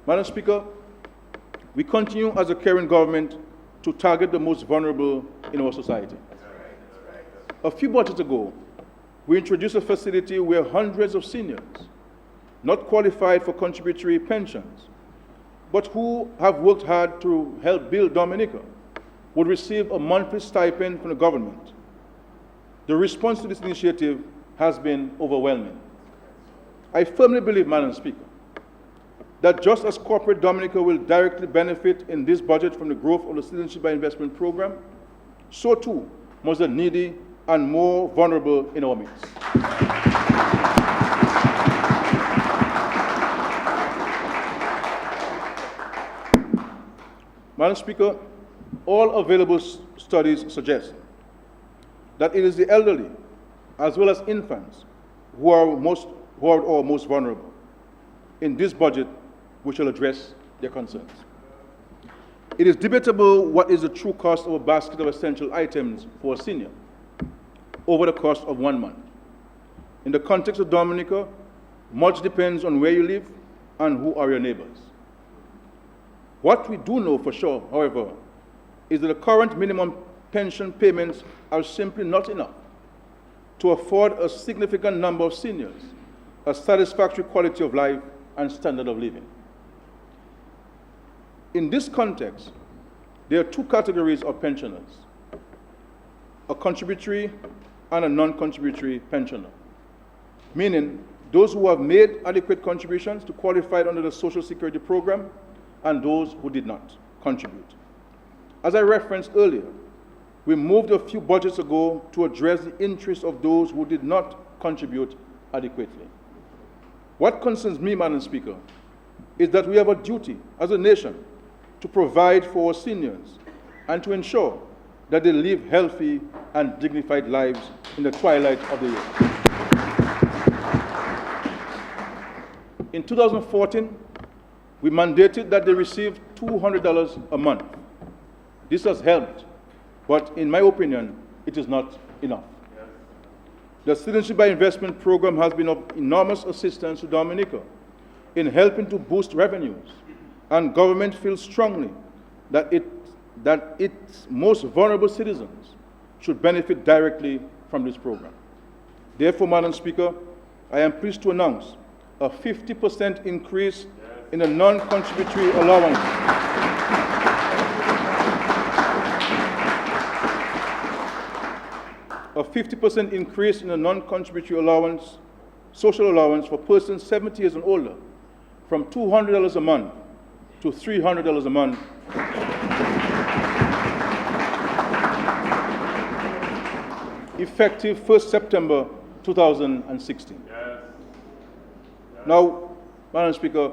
Madam Speaker, we continue as a caring government to target the most vulnerable in our society. A few budgets ago, we introduced a facility where hundreds of seniors, not qualified for contributory pensions, but who have worked hard to help build Dominica, would receive a monthly stipend from the government. The response to this initiative has been overwhelming. I firmly believe, Madam Speaker, that just as corporate Dominica will directly benefit in this budget from the growth of the Citizenship By Investment Programme, so too must the needy and more vulnerable in our midst. Madam Speaker, all available studies suggest that it is the elderly, as well as infants, who are our most vulnerable. In this budget, we shall address their concerns. It is debatable what is the true cost of a basket of essential items for a senior over the course of 1 month. In the context of Dominica, much depends on where you live and who are your neighbors. What we do know for sure, however, is that the current minimum pension payments are simply not enough to afford a significant number of seniors a satisfactory quality of life and standard of living. In this context, there are two categories of pensioners: a contributory and a non-contributory pensioner, meaning those who have made adequate contributions to qualify under the Social Security Program and those who did not contribute. As I referenced earlier, we moved a few budgets ago to address the interests of those who did not contribute adequately. What concerns me, Madam Speaker, is that we have a duty as a nation to provide for our seniors and to ensure that they live healthy and dignified lives in the twilight of the year. In 2014, we mandated that they receive $200 a month. This has helped, but in my opinion, it is not enough. The Citizenship By Investment Programme has been of enormous assistance to Dominica in helping to boost revenues, and government feels strongly that its most vulnerable citizens should benefit directly from this program. Therefore, Madam Speaker, I am pleased to announce a 50% increase in the non-contributory allowance. A 50% increase in the non-contributory allowance, social allowance for persons 70 years and older, from $200 a month to $300 a month. Effective 1st September 2016. Now, Madam Speaker,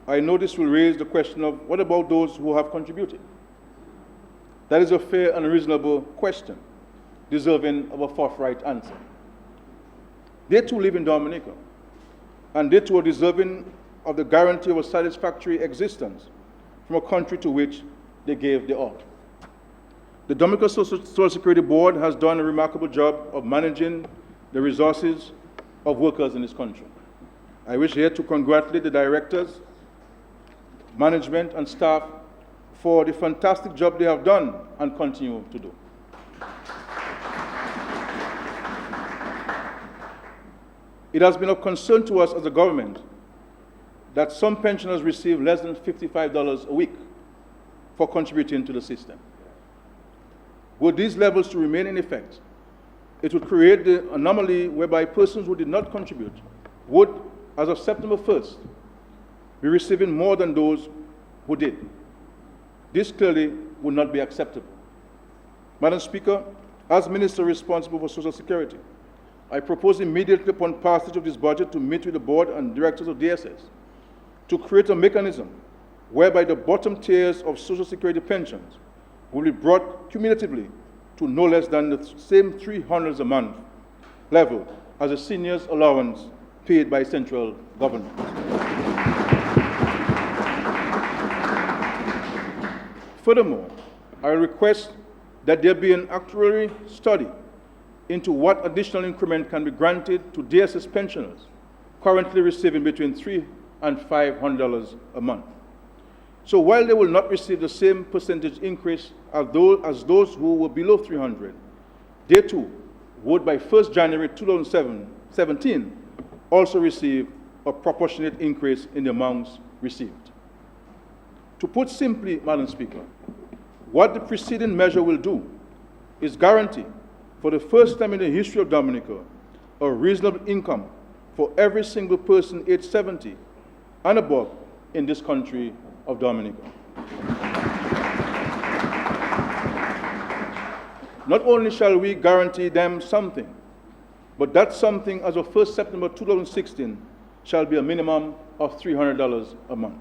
I know this will raise the question of what about those who have contributed? That is a fair and reasonable question, deserving of a forthright answer. They too live in Dominica, and they too are deserving of the guarantee of a satisfactory existence from a country to which they gave their all. The Dominica Social Security Board has done a remarkable job of managing the resources of workers in this country. I wish here to congratulate the directors, management, and staff for the fantastic job they have done and continue to do. It has been of concern to us as a government that some pensioners receive less than $55 a week for contributing to the system. Were these levels to remain in effect, it would create the anomaly whereby persons who did not contribute would, as of September 1st, be receiving more than those who did. This clearly would not be acceptable. Madam Speaker, as Minister responsible for Social Security, I propose immediately upon passage of this budget to meet with the board and directors of DSS to create a mechanism whereby the bottom tiers of Social Security pensions will be brought cumulatively to no less than the same $300 a month level as a senior's allowance paid by central government. Furthermore, I request that there be an actuarial study into what additional increment can be granted to DSS pensioners currently receiving between $300 and $500 a month. So while they will not receive the same percentage increase as those who were below 300, they too would by 1st January 2017 also receive a proportionate increase in the amounts received. To put simply, Madam Speaker, what the preceding measure will do is guarantee, for the first time in the history of Dominica, a reasonable income for every single person aged 70 and above in this country of Dominica. Not only shall we guarantee them something, but that something as of 1st September 2016 shall be a minimum of $300 a month.